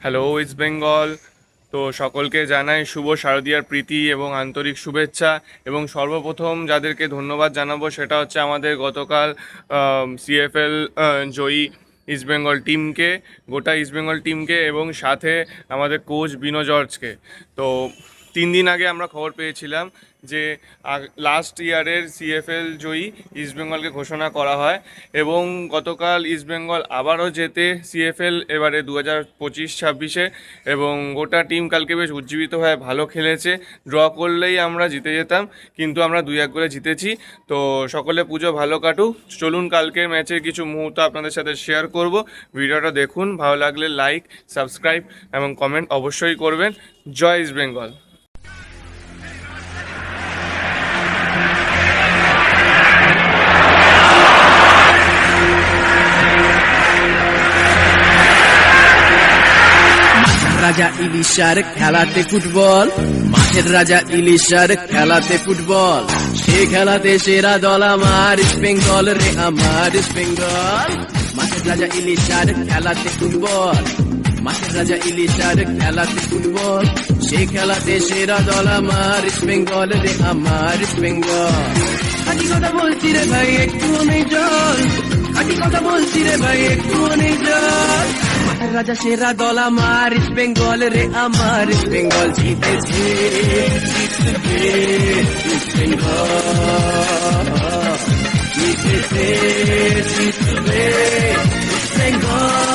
Hello east Bengal. তো সকলকে জানাই শুভ শারদীয়ার প্রীতি এবং আন্তরিক শুভেচ্ছা। এবং সর্বপ্রথম যাদেরকে ধন্যবাদ জানাবো সেটা হচ্ছে আমাদের গতকাল সিএফএল জয়ী ইস্টবেঙ্গল টিমকে, গোটা ইস্টবেঙ্গল টিমকে, এবং সাথে আমাদের কোচ বিনো জর্জকে। তো 3 দিন আগে আমরা খবর পেয়েছিলাম যে লাস্ট ইয়ারের সিএফএল জয়ী ইস্টবেঙ্গলকে ঘোষণা করা হয়, এবং গতকাল ইস্টবেঙ্গল আবারও জেতে সিএফএল এবারে 2025-26-এ, এবং গোটা টিম কালকে বেশ উজ্জীবিত হয়ে ভালো খেলেছে। ড্র করলেই আমরা জিতে যেতাম, কিন্তু আমরা 2-1 করে জিতেছি। তো সকলে পুজো ভালো কাটুক। চলুন কালকের ম্যাচের কিছু মুহূর্ত আপনাদের সাথে শেয়ার করব। ভিডিওটা দেখুন, ভালো লাগলে লাইক, সাবস্ক্রাইব এবং কমেন্ট অবশ্যই করবেন। জয় ইস্ট বেঙ্গল। রাজা ইলিশার খেলাতে ফুটবল, মাঠের রাজা ইলিশার খেলাতে ফুটবল, সে খেলাতে সেরা দল আমার ইস্ট বেঙ্গল রে, আমার ইস্ট বেঙ্গল। মাঠের রাজা ইলিশার খেলাতে ফুটবল, মাঠের রাজা ইলিশার খেলাতে ফুটবল, সে খেলাতে সেরা দল আমার ইস্ট বেঙ্গল রে, আমার ইস্ট বেঙ্গল। খাঁটি কথা বলছি রে ভাই, একটু অনেক জল, খাঁটি কথা বলছি রে ভাই, একটু অনেক জল। মাঠের রাজা সেরা দল আমার ইস্ট বেঙ্গল রে, আমার ইস্ট বেঙ্গল। জিতেছে জিতবে ইস্ট বেঙ্গল, জিতেছে জিতবে ইস্ট বেঙ্গল।